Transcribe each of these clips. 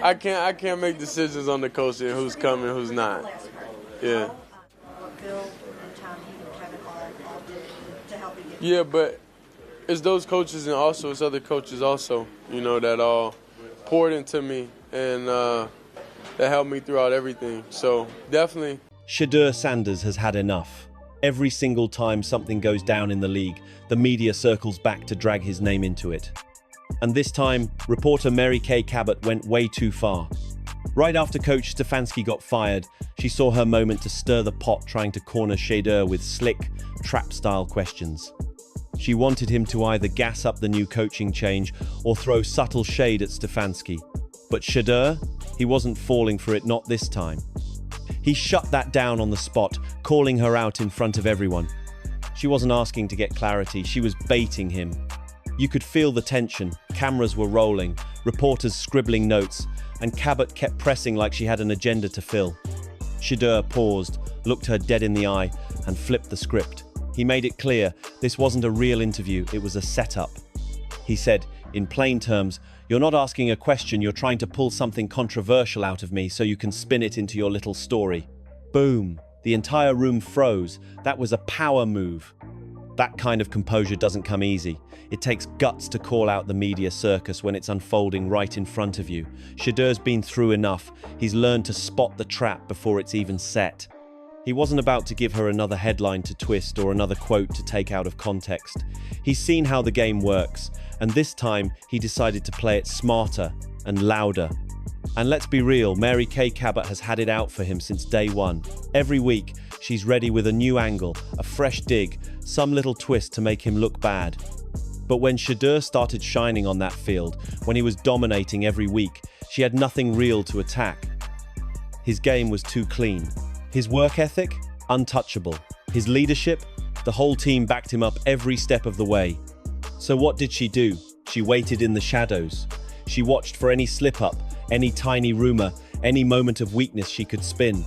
I can't make decisions on the coach and who's coming, who's not. Yeah. What Bill and Tom and Kevin all did to help you get. Yeah, but it's those coaches and also it's other coaches also, that all poured into me and that helped me throughout everything. So definitely. Shedeur Sanders has had enough. Every single time something goes down in the league, the media circles back to drag his name into it. And this time, reporter Mary Kay Cabot went way too far. Right after Coach Stefanski got fired, she saw her moment to stir the pot, trying to corner Shedeur with slick, trap-style questions. She wanted him to either gas up the new coaching change or throw subtle shade at Stefanski. But Shedeur, he wasn't falling for it, not this time. He shut that down on the spot, calling her out in front of everyone. She wasn't asking to get clarity, she was baiting him. You could feel the tension, cameras were rolling, reporters scribbling notes, and Cabot kept pressing like she had an agenda to fill. Shedeur paused, looked her dead in the eye, and flipped the script. He made it clear this wasn't a real interview, it was a setup. He said, in plain terms, "You're not asking a question, you're trying to pull something controversial out of me so you can spin it into your little story." Boom! The entire room froze. That was a power move. That kind of composure doesn't come easy. It takes guts to call out the media circus when it's unfolding right in front of you. Shedeur's been through enough. He's learned to spot the trap before it's even set. He wasn't about to give her another headline to twist or another quote to take out of context. He's seen how the game works, and this time he decided to play it smarter and louder. And let's be real, Mary Kay Cabot has had it out for him since day one. Every week, she's ready with a new angle, a fresh dig, some little twist to make him look bad. But when Shedeur started shining on that field, when he was dominating every week, she had nothing real to attack. His game was too clean. His work ethic? Untouchable. His leadership? The whole team backed him up every step of the way. So what did she do? She waited in the shadows. She watched for any slip-up, any tiny rumor, any moment of weakness she could spin.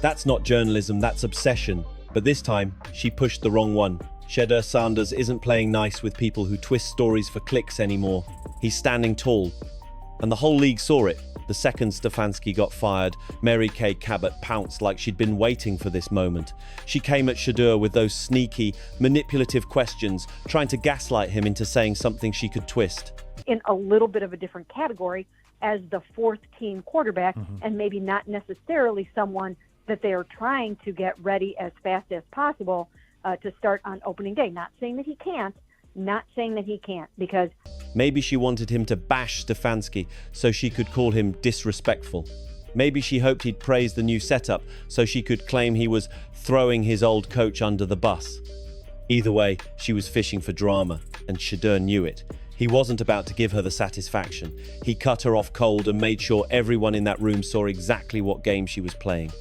That's not journalism, that's obsession. But this time, she pushed the wrong one. Shedeur Sanders isn't playing nice with people who twist stories for clicks anymore. He's standing tall. And the whole league saw it. The second Stefanski got fired, Mary Kay Cabot pounced like she'd been waiting for this moment. She came at Shedeur with those sneaky, manipulative questions, trying to gaslight him into saying something she could twist. In a little bit of a different category as the fourth team quarterback, and maybe not necessarily someone that they are trying to get ready as fast as possible to start on opening day. Not saying that he can't, because maybe she wanted him to bash Stefanski so she could call him disrespectful. Maybe she hoped he'd praise the new setup so she could claim he was throwing his old coach under the bus. Either way, she was fishing for drama, and Shedeur knew it. He wasn't about to give her the satisfaction. He cut her off cold and made sure everyone in that room saw exactly what game she was playing.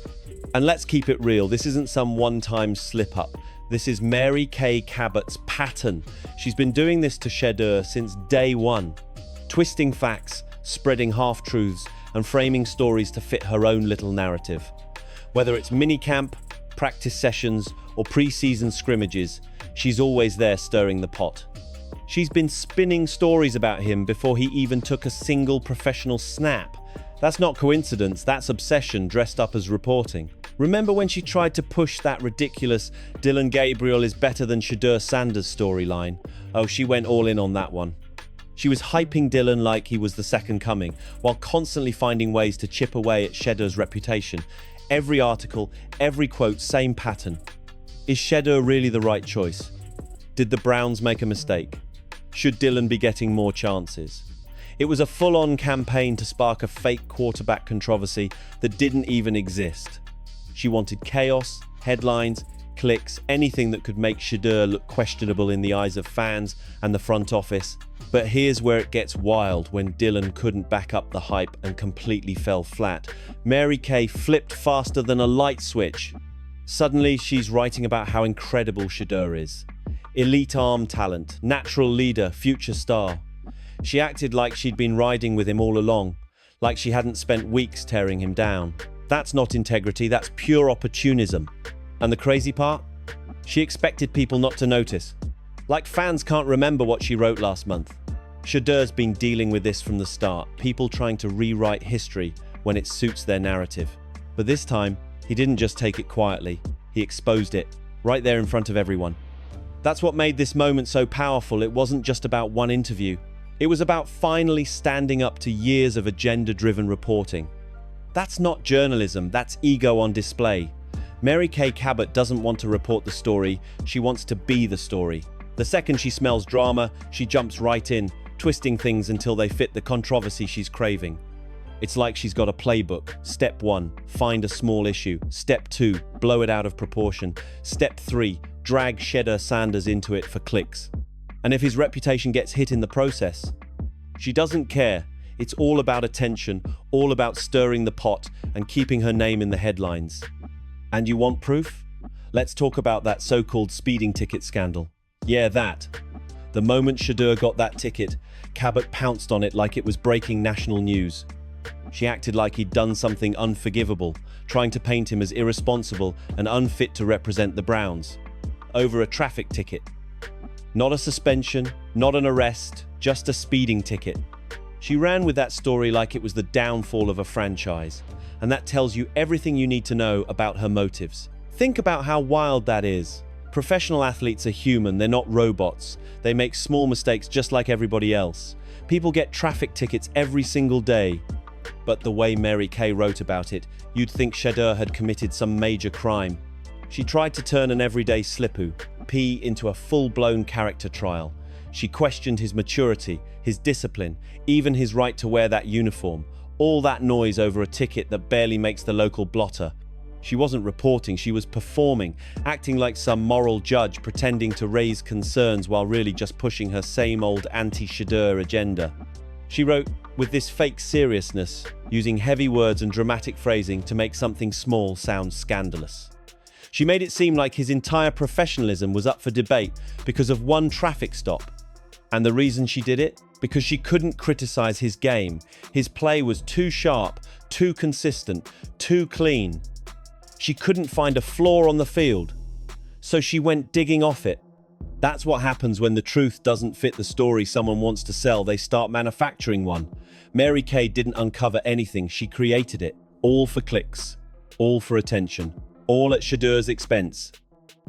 And let's keep it real, this isn't some one-time slip-up. This is Mary Kay Cabot's pattern. She's been doing this to Shedeur since day one. Twisting facts, spreading half-truths, and framing stories to fit her own little narrative. Whether it's minicamp, practice sessions, or pre-season scrimmages, she's always there stirring the pot. She's been spinning stories about him before he even took a single professional snap. That's not coincidence, that's obsession dressed up as reporting. Remember when she tried to push that ridiculous Dillon Gabriel is better than Shedeur Sanders storyline? Oh, she went all in on that one. She was hyping Dillon like he was the second coming, while constantly finding ways to chip away at Shedeur's reputation. Every article, every quote, same pattern. Is Shedeur really the right choice? Did the Browns make a mistake? Should Dillon be getting more chances? It was a full-on campaign to spark a fake quarterback controversy that didn't even exist. She wanted chaos, headlines, clicks, anything that could make Shedeur look questionable in the eyes of fans and the front office. But here's where it gets wild when Dillon couldn't back up the hype and completely fell flat. Mary Kay flipped faster than a light switch. Suddenly, she's writing about how incredible Shedeur is. Elite arm talent, natural leader, future star. She acted like she'd been riding with him all along, like she hadn't spent weeks tearing him down. That's not integrity, that's pure opportunism. And the crazy part? She expected people not to notice. Like fans can't remember what she wrote last month. Shedeur's been dealing with this from the start, people trying to rewrite history when it suits their narrative. But this time, he didn't just take it quietly, he exposed it, right there in front of everyone. That's what made this moment so powerful. It wasn't just about one interview. It was about finally standing up to years of agenda-driven reporting. That's not journalism, that's ego on display. Mary Kay Cabot doesn't want to report the story, she wants to be the story. The second she smells drama, she jumps right in, twisting things until they fit the controversy she's craving. It's like she's got a playbook. Step 1, find a small issue. Step 2, blow it out of proportion. Step 3, drag Shedeur Sanders into it for clicks. And if his reputation gets hit in the process, she doesn't care. It's all about attention, all about stirring the pot and keeping her name in the headlines. And you want proof? Let's talk about that so-called speeding ticket scandal. Yeah, that. The moment Shedeur got that ticket, Cabot pounced on it like it was breaking national news. She acted like he'd done something unforgivable, trying to paint him as irresponsible and unfit to represent the Browns. Over a traffic ticket. Not a suspension, not an arrest, just a speeding ticket. She ran with that story like it was the downfall of a franchise, and that tells you everything you need to know about her motives. Think about how wild that is. Professional athletes are human, they're not robots. They make small mistakes just like everybody else. People get traffic tickets every single day. But the way Mary Kay wrote about it, you'd think Shedeur had committed some major crime. She tried to turn an everyday slippeau, P, into a full-blown character trial. She questioned his maturity, his discipline, even his right to wear that uniform. All that noise over a ticket that barely makes the local blotter. She wasn't reporting, she was performing, acting like some moral judge pretending to raise concerns while really just pushing her same old anti-Shedeur agenda. She wrote with this fake seriousness, using heavy words and dramatic phrasing to make something small sound scandalous. She made it seem like his entire professionalism was up for debate because of one traffic stop. And the reason she did it? Because she couldn't criticize his game. His play was too sharp, too consistent, too clean. She couldn't find a flaw on the field, so she went digging off it. That's what happens when the truth doesn't fit the story someone wants to sell. They start manufacturing one. Mary Kay didn't uncover anything, she created it. All for clicks, all for attention, all at Shedeur's expense.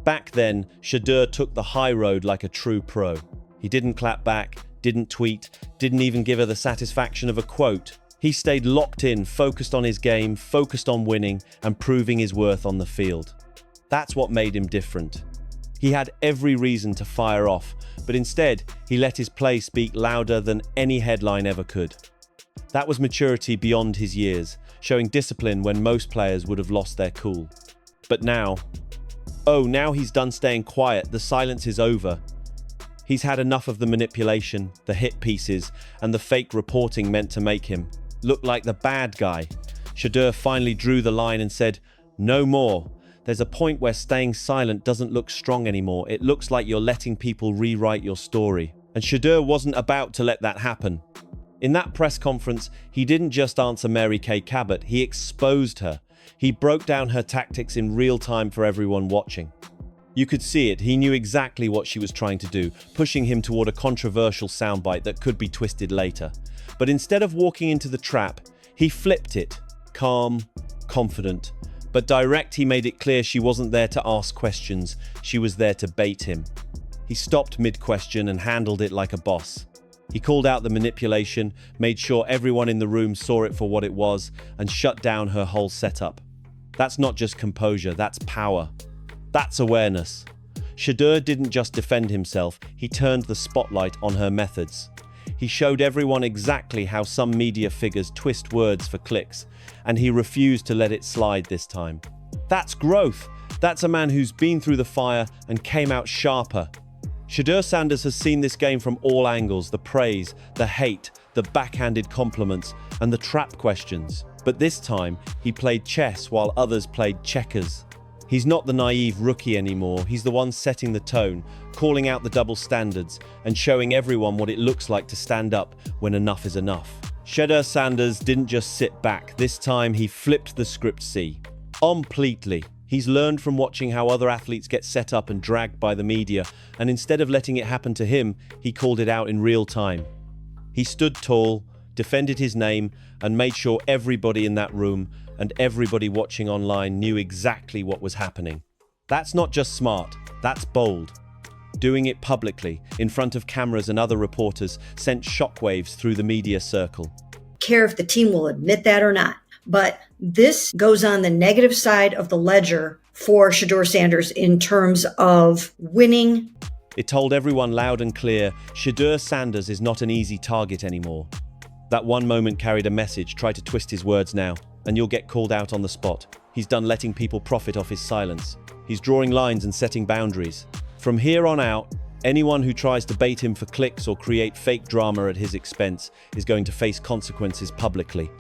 Back then, Shedeur took the high road like a true pro. He didn't clap back, didn't tweet, didn't even give her the satisfaction of a quote. He stayed locked in, focused on his game, focused on winning, and proving his worth on the field. That's what made him different. He had every reason to fire off, but instead, he let his play speak louder than any headline ever could. That was maturity beyond his years, showing discipline when most players would have lost their cool. But now he's done staying quiet, the silence is over. He's had enough of the manipulation, the hit pieces, and the fake reporting meant to make him look like the bad guy. Shedeur finally drew the line and said, "No more. There's a point where staying silent doesn't look strong anymore. It looks like you're letting people rewrite your story." And Shedeur wasn't about to let that happen. In that press conference, he didn't just answer Mary Kay Cabot, he exposed her. He broke down her tactics in real time for everyone watching. You could see it, he knew exactly what she was trying to do, pushing him toward a controversial soundbite that could be twisted later. But instead of walking into the trap, he flipped it. Calm, confident, but direct. He made it clear she wasn't there to ask questions, she was there to bait him. He stopped mid-question and handled it like a boss. He called out the manipulation, made sure everyone in the room saw it for what it was, and shut down her whole setup. That's not just composure, that's power. That's awareness. Shedeur didn't just defend himself, he turned the spotlight on her methods. He showed everyone exactly how some media figures twist words for clicks, and he refused to let it slide this time. That's growth. That's a man who's been through the fire and came out sharper. Shedeur Sanders has seen this game from all angles, the praise, the hate, the backhanded compliments, and the trap questions. But this time, he played chess while others played checkers. He's not the naive rookie anymore, he's the one setting the tone, calling out the double standards, and showing everyone what it looks like to stand up when enough is enough. Shedeur Sanders didn't just sit back, this time he flipped the script C. Completely. He's learned from watching how other athletes get set up and dragged by the media, and instead of letting it happen to him, he called it out in real time. He stood tall, defended his name, and made sure everybody in that room and everybody watching online knew exactly what was happening. That's not just smart, that's bold. Doing it publicly, in front of cameras and other reporters, sent shockwaves through the media circle. Care if the team will admit that or not, but this goes on the negative side of the ledger for Shedeur Sanders in terms of winning. It told everyone loud and clear, Shedeur Sanders is not an easy target anymore. That one moment carried a message. Try to twist his words now, and you'll get called out on the spot. He's done letting people profit off his silence. He's drawing lines and setting boundaries. From here on out, anyone who tries to bait him for clicks or create fake drama at his expense is going to face consequences publicly.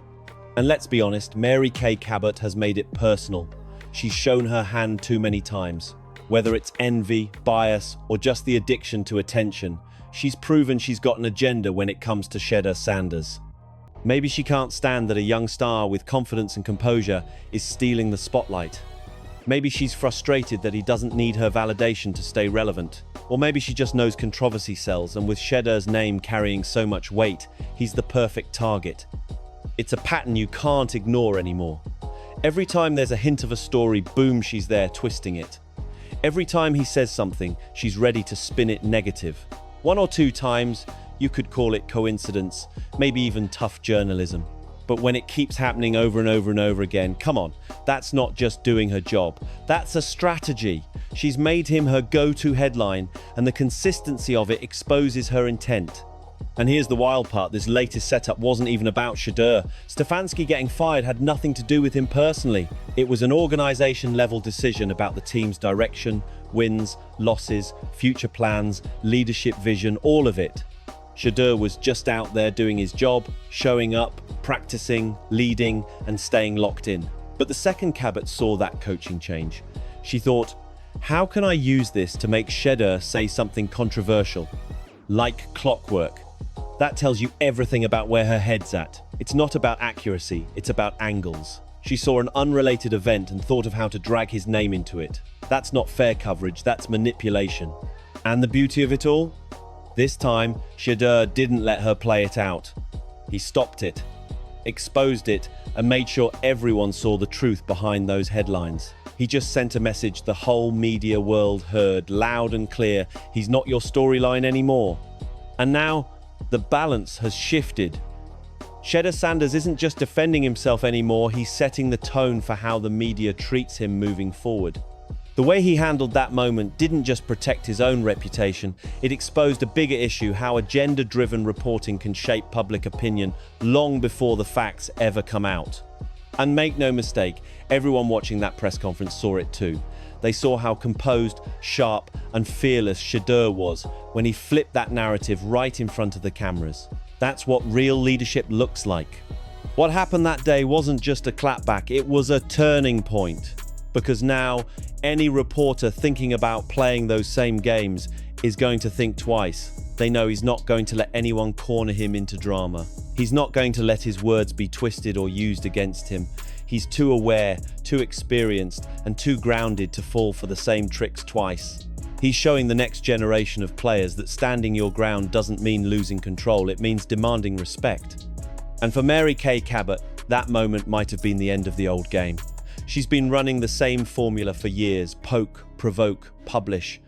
And let's be honest, Mary Kay Cabot has made it personal. She's shown her hand too many times. Whether it's envy, bias, or just the addiction to attention, she's proven she's got an agenda when it comes to Shedeur Sanders. Maybe she can't stand that a young star with confidence and composure is stealing the spotlight. Maybe she's frustrated that he doesn't need her validation to stay relevant. Or maybe she just knows controversy sells, and with Shedeur's name carrying so much weight, he's the perfect target. It's a pattern you can't ignore anymore. Every time there's a hint of a story, boom, she's there twisting it. Every time he says something, she's ready to spin it negative. One or two times, you could call it coincidence, maybe even tough journalism. But when it keeps happening over and over and over again, come on, that's not just doing her job. That's a strategy. She's made him her go-to headline, and the consistency of it exposes her intent. And here's the wild part, this latest setup wasn't even about Shedeur. Stefanski getting fired had nothing to do with him personally. It was an organization-level decision about the team's direction, wins, losses, future plans, leadership vision, all of it. Shedeur was just out there doing his job, showing up, practicing, leading, and staying locked in. But the second Cabot saw that coaching change. She thought, how can I use this to make Shedeur say something controversial? Like clockwork. That tells you everything about where her head's at. It's not about accuracy, it's about angles. She saw an unrelated event and thought of how to drag his name into it. That's not fair coverage, that's manipulation. And the beauty of it all? This time, Shedeur didn't let her play it out. He stopped it, exposed it, and made sure everyone saw the truth behind those headlines. He just sent a message the whole media world heard, loud and clear. He's not your storyline anymore. And now, the balance has shifted. Shedeur Sanders isn't just defending himself anymore, he's setting the tone for how the media treats him moving forward. The way he handled that moment didn't just protect his own reputation, it exposed a bigger issue: how agenda-driven reporting can shape public opinion long before the facts ever come out. And make no mistake, everyone watching that press conference saw it too. They saw how composed, sharp, and fearless Shedeur was when he flipped that narrative right in front of the cameras. That's what real leadership looks like. What happened that day wasn't just a clapback, it was a turning point. Because now, any reporter thinking about playing those same games is going to think twice. They know he's not going to let anyone corner him into drama. He's not going to let his words be twisted or used against him. He's too aware, too experienced, and too grounded to fall for the same tricks twice. He's showing the next generation of players that standing your ground doesn't mean losing control, it means demanding respect. And for Mary Kay Cabot, that moment might have been the end of the old game. She's been running the same formula for years: poke, provoke, publish.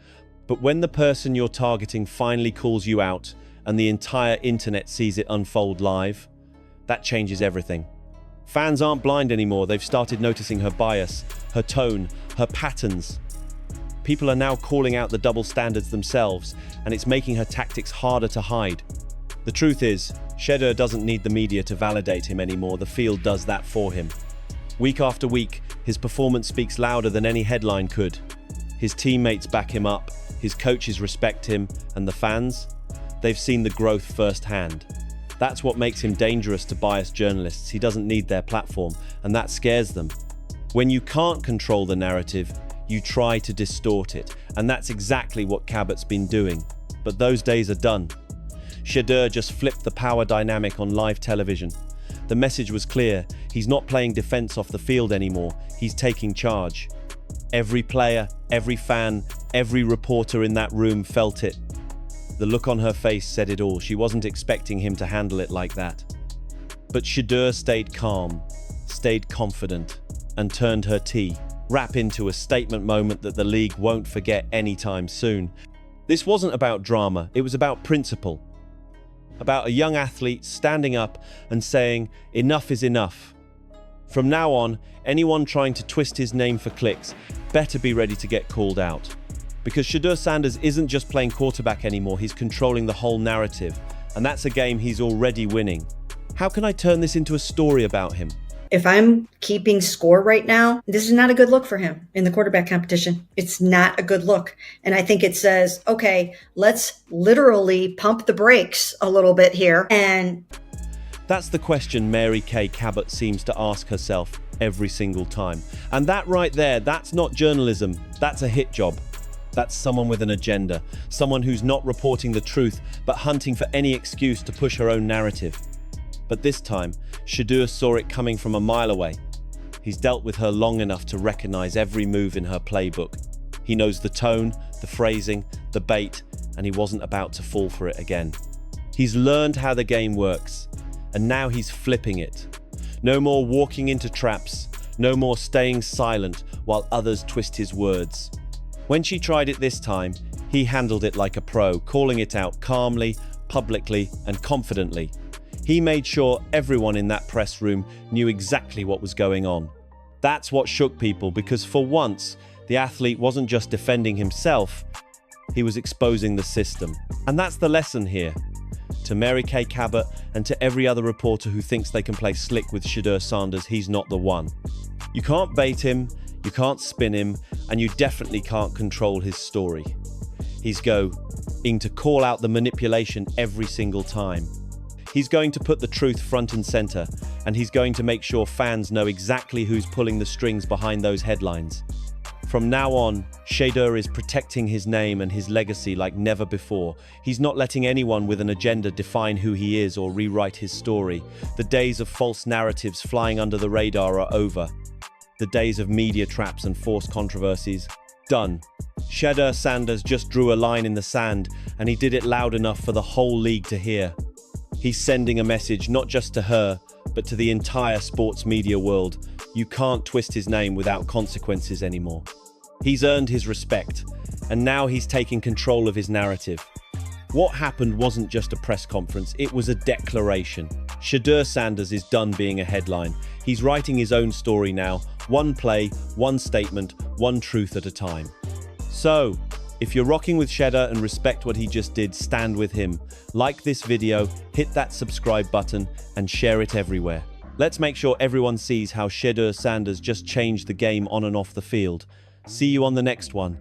But when the person you're targeting finally calls you out and the entire internet sees it unfold live, that changes everything. Fans aren't blind anymore, they've started noticing her bias, her tone, her patterns. People are now calling out the double standards themselves, and it's making her tactics harder to hide. The truth is, Shedeur doesn't need the media to validate him anymore, the field does that for him. Week after week, his performance speaks louder than any headline could. His teammates back him up, his coaches respect him, and the fans? They've seen the growth firsthand. That's what makes him dangerous to biased journalists. He doesn't need their platform, and that scares them. When you can't control the narrative, you try to distort it, and that's exactly what Cabot's been doing. But those days are done. Shedeur just flipped the power dynamic on live television. The message was clear: he's not playing defense off the field anymore, he's taking charge. Every player, every fan, every reporter in that room felt it. The look on her face said it all. She wasn't expecting him to handle it like that. But Shedeur stayed calm, stayed confident, and turned her tea rap into a statement moment that the league won't forget anytime soon. This wasn't about drama, it was about principle. About a young athlete standing up and saying, enough is enough. From now on, anyone trying to twist his name for clicks better be ready to get called out. Because Shedeur Sanders isn't just playing quarterback anymore, he's controlling the whole narrative. And that's a game he's already winning. How can I turn this into a story about him? If I'm keeping score right now, this is not a good look for him in the quarterback competition. It's not a good look. And I think it says, okay, let's literally pump the brakes a little bit here. And that's the question Mary Kay Cabot seems to ask herself every single time. And that right there, that's not journalism, that's a hit job. That's someone with an agenda, someone who's not reporting the truth, but hunting for any excuse to push her own narrative. But this time, Shedeur saw it coming from a mile away. He's dealt with her long enough to recognize every move in her playbook. He knows the tone, the phrasing, the bait, and he wasn't about to fall for it again. He's learned how the game works, and now he's flipping it. No more walking into traps, no more staying silent while others twist his words. When she tried it this time, he handled it like a pro, calling it out calmly, publicly, and confidently. He made sure everyone in that press room knew exactly what was going on. That's what shook people, because for once, the athlete wasn't just defending himself, he was exposing the system. And that's the lesson here. To Mary Kay Cabot and to every other reporter who thinks they can play slick with Shedeur Sanders, he's not the one. You can't bait him, you can't spin him, and you definitely can't control his story. He's going to call out the manipulation every single time. He's going to put the truth front and center, and he's going to make sure fans know exactly who's pulling the strings behind those headlines. From now on, Shedeur is protecting his name and his legacy like never before. He's not letting anyone with an agenda define who he is or rewrite his story. The days of false narratives flying under the radar are over. The days of media traps and forced controversies, done. Shedeur Sanders just drew a line in the sand, and he did it loud enough for the whole league to hear. He's sending a message not just to her, but to the entire sports media world. You can't twist his name without consequences anymore. He's earned his respect, and now he's taking control of his narrative. What happened wasn't just a press conference, it was a declaration. Shedeur Sanders is done being a headline. He's writing his own story now, one play, one statement, one truth at a time. So, if you're rocking with Shedeur and respect what he just did, stand with him. Like this video, hit that subscribe button, and share it everywhere. Let's make sure everyone sees how Shedeur Sanders just changed the game on and off the field. See you on the next one.